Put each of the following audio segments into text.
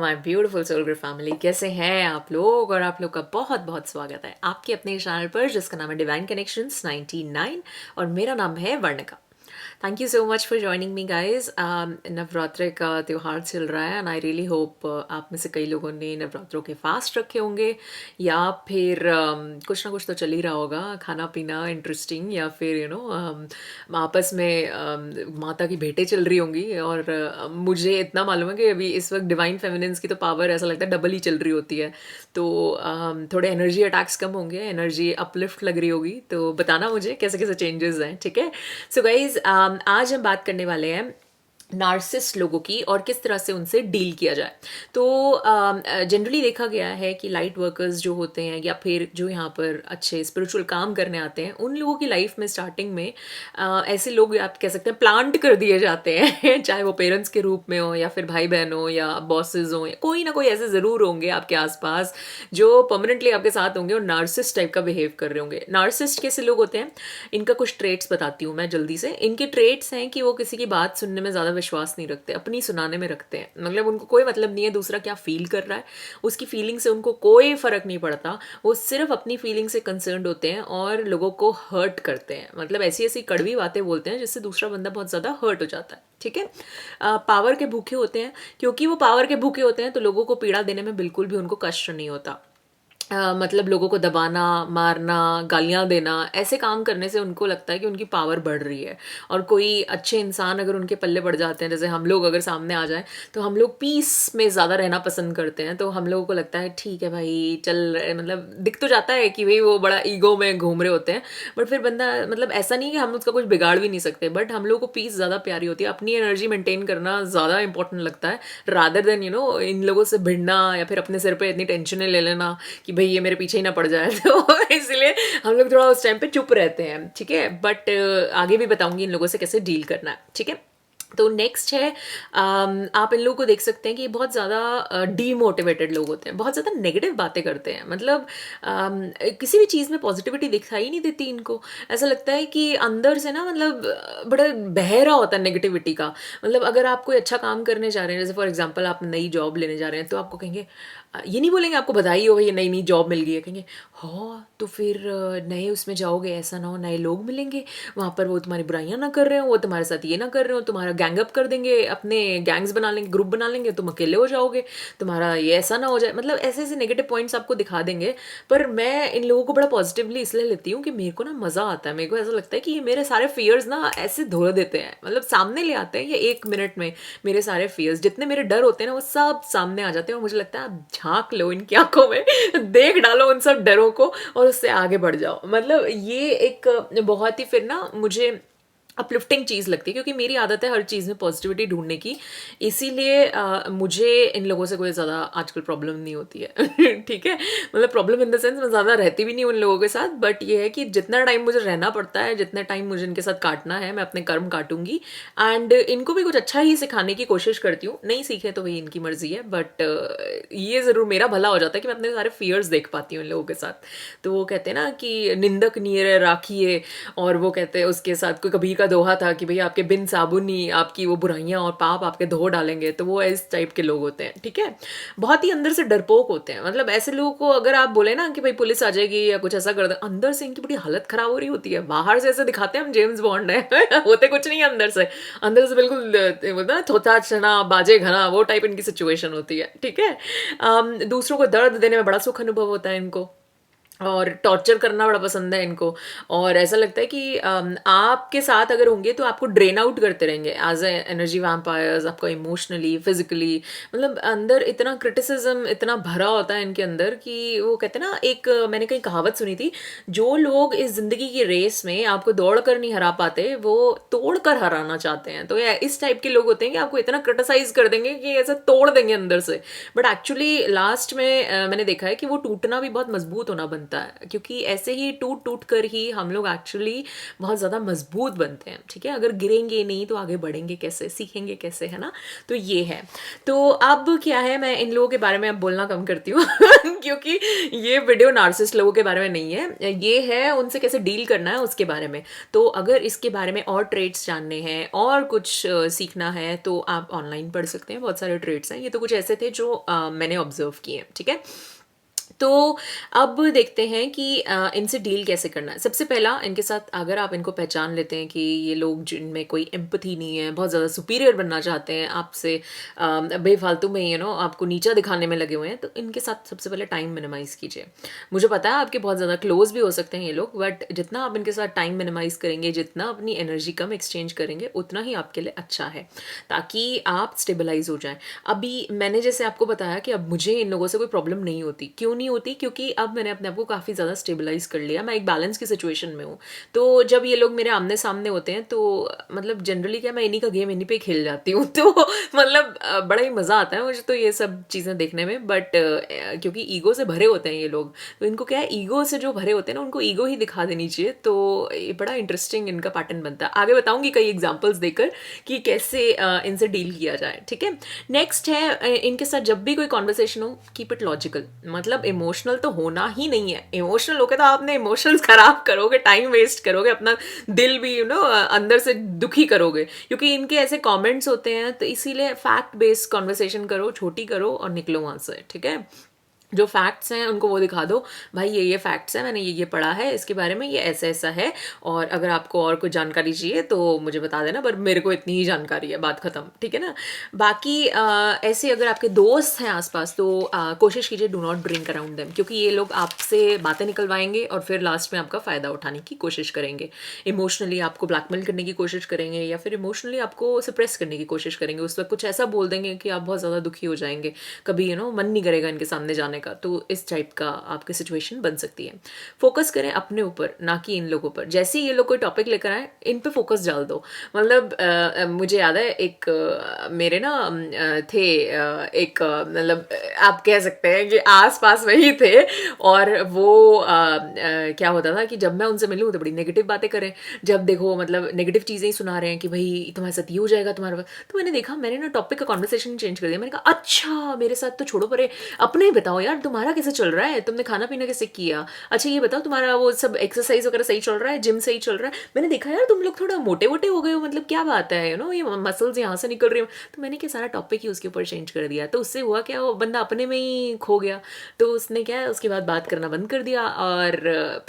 My beautiful soul group family, कैसे हैं आप लोग। और आप लोग का बहुत बहुत स्वागत है आपके अपने चैनल पर जिसका नाम है डिवाइन कनेक्शंस 99 और मेरा नाम है Varnika. Thank you so much for joining me guys. Navratri का त्यौहार चल रहा है एंड आई रियली होप आप में से कई लोगों ने नवरात्रों के फास्ट रखे होंगे या फिर कुछ ना कुछ तो चल ही रहा होगा, खाना पीना इंटरेस्टिंग या फिर आपस में माता की भेंटें चल रही होंगी। और मुझे इतना मालूम है कि अभी इस वक्त डिवाइन फेमिनिन्स की तो पावर ऐसा लगता है डबल ही चल रही होती है। तो थोड़े एनर्जी अटैक्स कम होंगे, एनर्जी अपलिफ्ट लग रही होगी। तो बताना मुझे कैसे कैसे चेंजेस हैं, ठीक है। सो गाइज आज हम बात करने वाले हैं नार्सिसिस्ट लोगों की और किस तरह से उनसे डील किया जाए। तो जनरली देखा गया है कि लाइट वर्कर्स जो होते हैं या फिर जो यहाँ पर अच्छे स्पिरिचुअल काम करने आते हैं उन लोगों की लाइफ में स्टार्टिंग में ऐसे लोग आप कह सकते हैं प्लांट कर दिए जाते हैं चाहे वो पेरेंट्स के रूप में हो या फिर भाई बहन हो या बॉसेज हो, या कोई ना कोई ऐसे ज़रूर होंगे आपके आसपास जो परमानेंटली आपके साथ होंगे और नार्सिसिस्ट टाइप का बिहेव कर रहे होंगे। नार्सिसिस्ट कैसे लोग होते हैं, इनका कुछ ट्रेट्स बताती हूँ मैं जल्दी से। इनके ट्रेट्स हैं कि वो किसी की बात सुनने में ज़्यादा विश्वास नहीं रखते, अपनी सुनाने में रखते हैं। मतलब उनको कोई मतलब नहीं है दूसरा क्या फील कर रहा है, उसकी फीलिंग से उनको कोई फर्क नहीं पड़ता। वो सिर्फ अपनी फीलिंग से कंसर्न्ड होते हैं और लोगों को हर्ट करते हैं। मतलब ऐसी ऐसी कड़वी बातें बोलते हैं जिससे दूसरा बंदा बहुत ज़्यादा हर्ट हो जाता है, ठीक है। पावर के भूखे होते हैं, क्योंकि वो पावर के भूखे होते हैं तो लोगों को पीड़ा देने में बिल्कुल भी उनको कष्ट नहीं होता। मतलब लोगों को दबाना, मारना, गालियाँ देना, ऐसे काम करने से उनको लगता है कि उनकी पावर बढ़ रही है। और कोई अच्छे इंसान अगर उनके पल्ले पड़ जाते हैं, जैसे हम लोग अगर सामने आ जाएं तो हम लोग पीस में ज़्यादा रहना पसंद करते हैं। तो हम लोगों को लगता है ठीक है भाई चल, मतलब दिख तो जाता है कि भाई वो बड़ा ईगो में घूम रहे होते हैं, बट फिर बंदा मतलब ऐसा नहीं कि हम उसका कुछ बिगाड़ भी नहीं सकते, बट हम लोग को पीस ज़्यादा प्यारी होती है। अपनी एनर्जी मेंटेन करना ज़्यादा इंपॉर्टेंट लगता है रादर देन इन लोगों से भिड़ना या फिर अपने सिर पे इतनी टेंशनें ले लेना कि भाई ये मेरे पीछे ही ना पड़ जाए। तो इसलिए हम लोग थोड़ा उस टाइम पे चुप रहते हैं, ठीक है। बट आगे भी बताऊंगी इन लोगों से कैसे डील करना है, ठीक है। तो नेक्स्ट है आप इन लोगों को देख सकते हैं कि बहुत ज़्यादा डीमोटिवेटेड लोग होते हैं, बहुत ज़्यादा नेगेटिव बातें करते हैं। मतलब किसी भी चीज़ में पॉजिटिविटी दिखाई नहीं देती इनको। ऐसा लगता है कि अंदर से ना मतलब बड़ा बहरा होता है नेगेटिविटी का। मतलब अगर आप कोई अच्छा काम करने जा रहे हैं, जैसे फॉर एग्जांपल आप नई जॉब लेने जा रहे हैं, तो आपको कहेंगे ये नहीं बोलेंगे आपको बधाई हो भाई नई नई जॉब मिल गई है, कहेंगे हाँ तो फिर नए उसमें जाओगे, ऐसा ना हो नए लोग मिलेंगे वहाँ पर वो तुम्हारी बुराइयाँ ना कर रहे हो, वो तुम्हारे साथ ये ना कर रहे हो, तुम्हारा गैंग अप कर देंगे, अपने गैंग्स बना लेंगे, ग्रुप बना लेंगे, तुम अकेले हो जाओगे, तुम्हारा ये ऐसा ना हो जाए। मतलब ऐसे ऐसे नेगेटिव पॉइंट्स आपको दिखा देंगे। पर मैं इन लोगों को बड़ा पॉजिटिवली इसलिए लेती हूँ कि मेरे को ना मज़ा आता है। मेरे को ऐसा लगता है कि ये मेरे सारे फियर्स ना ऐसे धो देते हैं, मतलब सामने ले आते हैं ये 1 मिनट में। मेरे सारे फियर्स जितने मेरे डर होते हैं ना वो सब सामने आ जाते हैं और मुझे लगता है आप झांक लो इनकी आंखों में, देख डालो उन सब डरों को और उससे आगे बढ़ जाओ। मतलब ये एक बहुत ही फिर ना मुझे अपलिफ्टिंग चीज़ लगती है, क्योंकि मेरी आदत है हर चीज़ में पॉजिटिविटी ढूंढने की। इसीलिए मुझे इन लोगों से कोई ज़्यादा आजकल प्रॉब्लम नहीं होती है ठीक है। मतलब प्रॉब्लम इन द सेंस मैं ज़्यादा रहती भी नहीं उन लोगों के साथ, बट ये है कि जितना टाइम मुझे रहना पड़ता है, जितना टाइम मुझे इनके साथ काटना है, मैं अपने कर्म काटूंगी। एंड इनको भी कुछ अच्छा ही सिखाने की कोशिश करती हूँ। नहीं सीखे तो वही इनकी मर्जी है, बट ये ज़रूर मेरा भला हो जाता है कि मैं अपने सारे फियर्स देख पाती हूँ इन लोगों के साथ। तो वो कहते हैं ना कि निंदक नीर राखिए, और वो कहते हैं उसके साथ कोई कबीर का दोहा था कि भैया आपके बिन साबुन ही आपकी वो बुराइयां और पाप आपके धो डालेंगे। तो वो इस टाइप के लोग होते हैं, ठीक है। बहुत ही अंदर से डरपोक होते हैं। मतलब ऐसे लोगों को अगर आप बोले ना कि भाई पुलिस आ जाएगी या कुछ ऐसा कर दे, अंदर से इनकी बड़ी हालत खराब हो रही होती है। बाहर से ऐसे दिखाते हैं हम जेम्स बॉन्ड है होते कुछ नहीं है अंदर से बिल्कुल बोलते हैं थोथा चना बाजे घना, वो टाइप इनकी सिचुएशन होती है, ठीक है। दूसरों को दर्द देने में बड़ा सुख अनुभव होता है इनको, और टॉर्चर करना बड़ा पसंद है इनको। और ऐसा लगता है कि आपके साथ अगर होंगे तो आपको ड्रेन आउट करते रहेंगे एज ए एनर्जी वैम्पायर्स, आपको इमोशनली फिजिकली। मतलब अंदर इतना क्रिटिसिज्म इतना भरा होता है इनके अंदर कि वो कहते हैं ना, एक मैंने कहीं कहावत सुनी थी, जो लोग इस जिंदगी की रेस में आपको दौड़ कर नहीं हरा पाते वो तोड़ कर हराना चाहते हैं। तो ये इस टाइप के लोग होते हैं कि आपको इतना क्रिटिसाइज कर देंगे कि ऐसा तोड़ देंगे अंदर से, बट एक्चुअली लास्ट में मैंने देखा है कि वो टूटना भी बहुत मजबूत होना बनता है। बनता है, क्योंकि ऐसे ही टूट टूट कर ही हम लोग एक्चुअली बहुत ज़्यादा मजबूत बनते हैं, ठीक है। अगर गिरेंगे नहीं तो आगे बढ़ेंगे कैसे, सीखेंगे कैसे, है ना। तो ये है। तो अब क्या है, मैं इन लोगों के बारे में अब बोलना कम करती हूँ क्योंकि ये वीडियो नार्सिसिस्ट लोगों के बारे में नहीं है, ये है उनसे कैसे डील करना है उसके बारे में। तो अगर इसके बारे में और ट्रेड्स जानने हैं और कुछ सीखना है तो आप ऑनलाइन पढ़ सकते हैं, बहुत सारे ट्रेड्स हैं। ये तो कुछ ऐसे थे जो मैंने ऑब्जर्व किए, ठीक है। तो अब देखते हैं कि इनसे डील कैसे करना है। सबसे पहला, इनके साथ अगर आप इनको पहचान लेते हैं कि ये लोग जिनमें कोई एम्पथी नहीं है, बहुत ज़्यादा सुपीरियर बनना चाहते हैं आपसे, बेफालतू में आपको नीचा दिखाने में लगे हुए हैं, तो इनके साथ सबसे पहले टाइम मिनिमाइज़ कीजिए। मुझे पता है आपके बहुत ज़्यादा क्लोज भी हो सकते हैं ये लोग, बट जितना आप इनके साथ टाइम मिनिमाइज़ करेंगे, जितना अपनी एनर्जी कम एक्सचेंज करेंगे, उतना ही आपके लिए अच्छा है, ताकि आप स्टेबलाइज हो जाएं। अभी मैंने जैसे आपको बताया कि अब मुझे इन लोगों से कोई प्रॉब्लम नहीं होती। क्यों नहीं होती? क्योंकि अब मैंने अपने आप को काफ़ी ज़्यादा स्टेबलाइज कर लिया, मैं एक बैलेंस की सिचुएशन में हूँ। तो जब ये लोग मेरे आमने सामने होते हैं तो मतलब जनरली क्या, मैं इन्हीं का गेम इन्हीं पे खेल जाती हूँ तो मतलब बड़ा ही मज़ा आता है मुझे तो ये सब चीज़ें देखने में। बट क्योंकि ईगो से भरे होते हैं ये लोग, तो इनको क्या है, ईगो से जो भरे होते हैं ना, उनको ईगो ही दिखा देनी चाहिए। तो ये बड़ा इंटरेस्टिंग इनका पैटर्न बनता है। आगे बताऊंगी कई एग्जाम्पल्स देकर कि कैसे इनसे डील किया जाए, ठीक है। नेक्स्ट है, इनके साथ जब भी कोई कॉन्वर्सेशन हो, कीप इट लॉजिकल। मतलब इमोशनल तो होना ही नहीं है। इमोशनल होकर तो आपने इमोशंस खराब करोगे, टाइम वेस्ट करोगे, अपना दिल भी अंदर से दुखी करोगे, क्योंकि इनके ऐसे कमेंट्स होते हैं। तो इसीलिए फैक्ट बेस्ड कॉन्वर्सेशन करो, छोटी करो और निकलो वहाँ से, ठीक है। जो फैक्ट्स हैं उनको वो दिखा दो, भाई ये फैक्ट्स हैं, मैंने ये पढ़ा है इसके बारे में, ये ऐसा ऐसा है, और अगर आपको और कोई जानकारी चाहिए तो मुझे बता देना, पर मेरे को इतनी ही जानकारी है, बात खत्म, ठीक है ना। बाकी ऐसे अगर आपके दोस्त हैं आसपास तो कोशिश कीजिए do not drink around them, क्योंकि ये लोग आपसे बातें निकलवाएंगे और फिर लास्ट में आपका फ़ायदा उठाने की कोशिश करेंगे। इमोशनली आपको ब्लैकमेल करने की कोशिश करेंगे, या फिर इमोशनली आपको सप्रेस करने की कोशिश करेंगे। उस वक्त कुछ ऐसा बोल देंगे कि आप बहुत ज़्यादा दुखी हो जाएंगे, कभी मन नहीं करेगा इनके सामने जाने का। तो इस टाइप का आपकी सिचुएशन बन सकती है। फोकस करें अपने ऊपर, ना कि इन लोगों पर। जैसे ही ये लोग कोई टॉपिक लेकर आए, इन पे फोकस डाल दो। मतलब मुझे याद है एक मेरे ना थे एक मतलब आप कह सकते हैं कि आस पास में ही थे, और वो क्या होता था कि जब मैं उनसे मिलूँ तो बड़ी नेगेटिव बातें करें। जब देखो मतलब नेगेटिव चीज़ें ही सुना रहे हैं कि भाई तुम्हारे साथ ये हो जाएगा तुम्हारा। तो मैंने देखा, मैंने ना टॉपिक का कॉन्वर्सेशन चेंज कर दिया। मैंने कहा अच्छा मेरे साथ तो छोड़ो, परे अपने ही बताओ यार, तुम्हारा कैसे चल रहा है, तुमने खाना पीना कैसे किया, अच्छा ये बताओ तुम्हारा वो सब एक्सरसाइज वगैरह सही चल रहा है, जिम सही चल रहा है। मैंने देखा यार तुम लोग थोड़ा मोटे वोटे हो गए हो, मतलब क्या बात है, ये मसल्स यहाँ से निकल रही हो। तो मैंने क्या सारा टॉपिक ही उसके ऊपर चेंज कर दिया। तो उससे हुआ क्या, वो बंदा अपने में ही खो गया। तो उसने क्या है, उसके बाद बात करना बंद कर दिया। और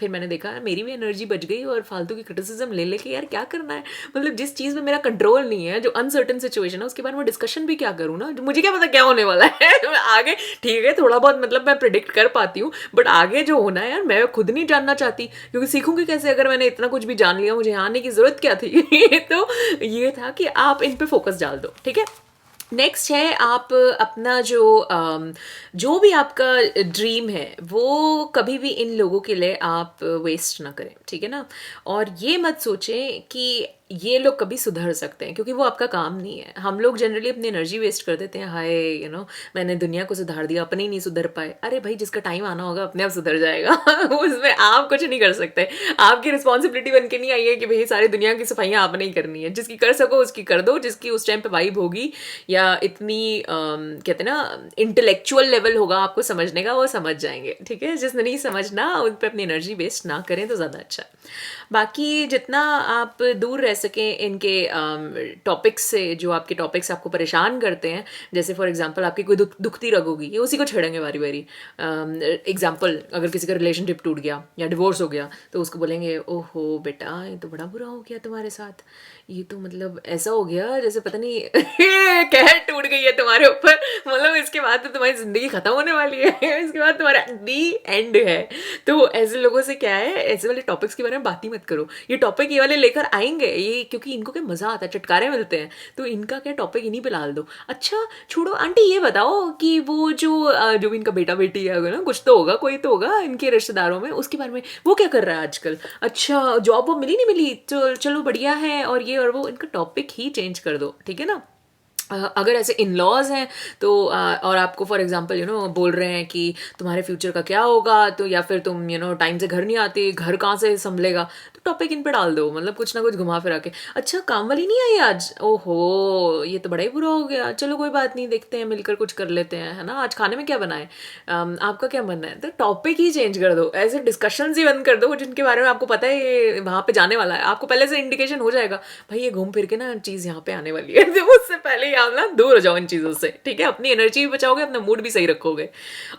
फिर मैंने देखा मेरी भी एनर्जी बच गई, और फालतू की क्रिटिसिज्म ले लेके यार क्या करना है। मतलब जिस चीज़ में मेरा कंट्रोल नहीं है, जो अनसर्टन सिचुएशन है, उसके बारे में डिस्कशन भी क्या करूँ ना, मुझे क्या पता क्या होने वाला है आगे। ठीक है थोड़ा बहुत मतलब मैं प्रिडिक्ट कर पाती हूँ, बट आगे जो होना है यार मैं खुद नहीं जानना चाहती, क्योंकि सीखूंगी कैसे अगर मैंने इतना कुछ भी जान लिया, मुझे यहाँ आने की जरूरत क्या थी तो ये था कि आप इन पे फोकस डाल दो, ठीक है। नेक्स्ट है, आप अपना जो भी आपका ड्रीम है वो कभी भी इन लोगों के लिए आप वेस्ट ना करें, ठीक है ना। और ये मत सोचें कि ये लोग कभी सुधर सकते हैं, क्योंकि वो आपका काम नहीं है। हम लोग जनरली अपनी एनर्जी वेस्ट कर देते हैं, हाय मैंने दुनिया को सुधार दिया, अपने ही नहीं सुधर पाए। अरे भाई जिसका टाइम आना होगा अपने आप सुधर जाएगा उसमें आप कुछ नहीं कर सकते। आपकी रिस्पॉन्सिबिलिटी बन के नहीं आई है कि भाई सारी दुनिया की सफाइयाँ आपने ही करनी है। जिसकी कर सको उसकी कर दो, जिसकी उस टाइम पे वाइब होगी या इतनी कहते हैं ना इंटेलेक्चुअल लेवल होगा आपको समझने का, वो समझ जाएंगे, ठीक है। जिसने नहीं समझना उन पर अपनी एनर्जी वेस्ट ना करें तो ज़्यादा अच्छा है। बाकी जितना आप दूर रह सकें इनके टॉपिक्स से, जो आपके टॉपिक्स आपको परेशान करते हैं, जैसे फॉर एग्जांपल आपकी कोई दुखती रग होगी, ये उसी को छेड़ेंगे बारी बारी। एग्जांपल, अगर किसी का रिलेशनशिप टूट गया या डिवोर्स हो गया तो उसको बोलेंगे ओहो बेटा ये तो बड़ा बुरा हो गया तुम्हारे साथ, ये तो मतलब ऐसा हो गया जैसे पता नहीं कहर टूट गई है तुम्हारे ऊपर, मतलब इसके बाद तो तुम्हारी जिंदगी खत्म होने वाली है इसके बाद तुम्हारा दी एंड है। तो ऐसे लोगों से क्या है, ऐसे वाले टॉपिक्स के बारे में बात ही मत करो। ये टॉपिक ये वाले लेकर आएंगे ये, क्योंकि इनको क्या मजा आता है, चटकारे मिलते हैं, तो इनका क्या टॉपिक इन्हीं पे डाल दो। अच्छा छोड़ो आंटी, ये बताओ कि वो जो भी इनका बेटा बेटी है ना, कुछ तो होगा, कोई तो होगा इनके रिश्तेदारों में, उसके बारे में वो क्या कर रहा है आजकल, अच्छा जॉब वो मिली नहीं मिली, चलो बढ़िया है, और ये और वो, इनका टॉपिक ही चेंज कर दो, ठीक है ना। अगर ऐसे इन लॉज हैं तो और आपको फॉर एग्जांपल बोल रहे हैं कि तुम्हारे फ्यूचर का क्या होगा, तो या फिर तुम टाइम से घर नहीं आती, घर कहाँ से संभलेगा, तो टॉपिक इन पे डाल दो, मतलब कुछ ना कुछ घुमा फिरा के। अच्छा काम वाली नहीं आई आज, ओहो ये तो बड़ा ही बुरा हो गया, चलो कोई बात नहीं, देखते हैं मिलकर कुछ कर लेते हैं, है ना, आज खाने में क्या बनाए, आपका क्या मन है, तो टॉपिक ही चेंज कर दो, ऐसे डिस्कशन ही बंद कर दो जिनके बारे में आपको पता है ये वहाँ पे जाने वाला है, आपको पहले से इंडिकेशन हो जाएगा भाई ये घूम फिर के ना चीज़ यहाँ पे आने वाली है, तो उससे पहले ही आप ना दूर हो जाओ इन चीज़ों से, ठीक है, अपनी एनर्जी भी बचाओगे, अपना मूड भी सही रखोगे।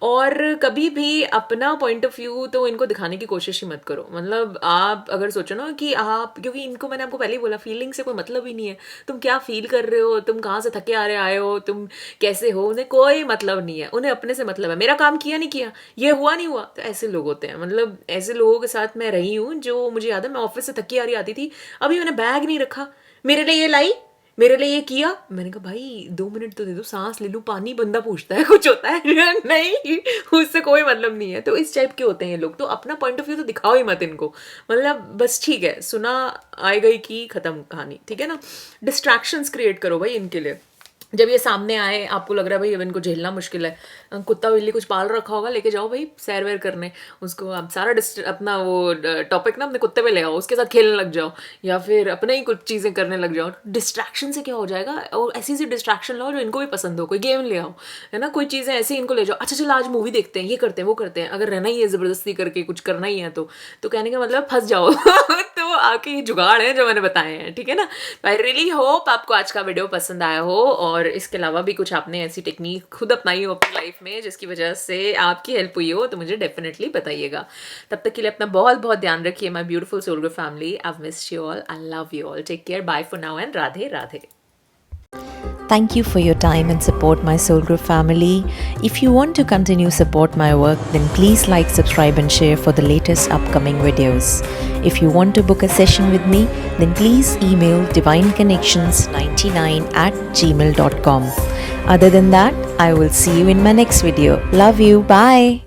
और कभी भी अपना पॉइंट ऑफ व्यू तो इनको दिखाने की कोशिश ही मत करो, मतलब आप अगर सोचो ना कि आप, क्योंकि इनको मैंने आपको पहले ही बोला फीलिंग से कोई मतलब ही नहीं है, तुम क्या फील कर रहे हो, तुम कहाँ से थके आ रहे आए हो, तुम कैसे हो, उन्हें कोई मतलब नहीं है, उन्हें अपने से मतलब है, मेरा काम किया नहीं किया, ये हुआ नहीं हुआ, तो ऐसे लोग होते हैं, मतलब ऐसे लोगों के साथ मैं रही हूँ, जो मुझे याद है मैं ऑफिस से थकी आ रही आती थी, अभी मैंने बैग नहीं रखा, मेरे लिए ये लाई, मेरे लिए ये किया, मैंने कहा भाई 2 मिनट तो दे दो, सांस ले लूँ, पानी बंदा पूछता है कुछ होता है नहीं, उससे कोई मतलब नहीं है, तो इस टाइप के होते हैं ये लोग, तो अपना पॉइंट ऑफ व्यू तो दिखाओ ही मत इनको, मतलब बस ठीक है सुना आई गई की खत्म कहानी, ठीक है ना। डिस्ट्रैक्शंस क्रिएट करो भाई इनके लिए, जब ये सामने आए आपको लग रहा है भाई अब इनको झेलना मुश्किल है, कुत्ता बिल्ली कुछ पाल रखा होगा, लेके जाओ भाई सैर वैर करने, उसको आप सारा अपना वो टॉपिक ना अपने कुत्ते पे ले आओ, उसके साथ खेलने लग जाओ, या फिर अपने ही कुछ चीज़ें करने लग जाओ, डिस्ट्रैक्शन से क्या हो जाएगा, और ऐसी सी डिस्ट्रैक्शन लाओ जो इनको भी पसंद हो, कोई गेम ले आओ, है ना, कोई चीज़ें ऐसी इनको ले जाओ, अच्छा चलो आज मूवी देखते हैं, ये करते हैं वो करते हैं, अगर रहना ही है ज़बरदस्ती करके कुछ करना ही है तो कहने का मतलब फंस जाओ तो आपके ये जुगाड़ है जो मैंने बताए हैं, ठीक है ना। आई रियली होप आपको आज का वीडियो पसंद आया हो, और इसके अलावा भी कुछ आपने ऐसी टेक्निक खुद अपनाई हो अपनी लाइफ में जिसकी वजह से आपकी हेल्प हुई हो, तो मुझे डेफिनेटली बताइएगा। तब तक के लिए अपना बहुत बहुत ध्यान रखिए my beautiful soul group family, I miss you all, I love you all, take care, bye for now and Radhe Radhe. Thank you for your time and support my Soul Group family. If you want to continue support my work, then please like, subscribe and share for the latest upcoming videos. If you want to book a session with me, then please email divineconnections99@gmail.com. Other than that, I will see you in my next video. Love you. Bye.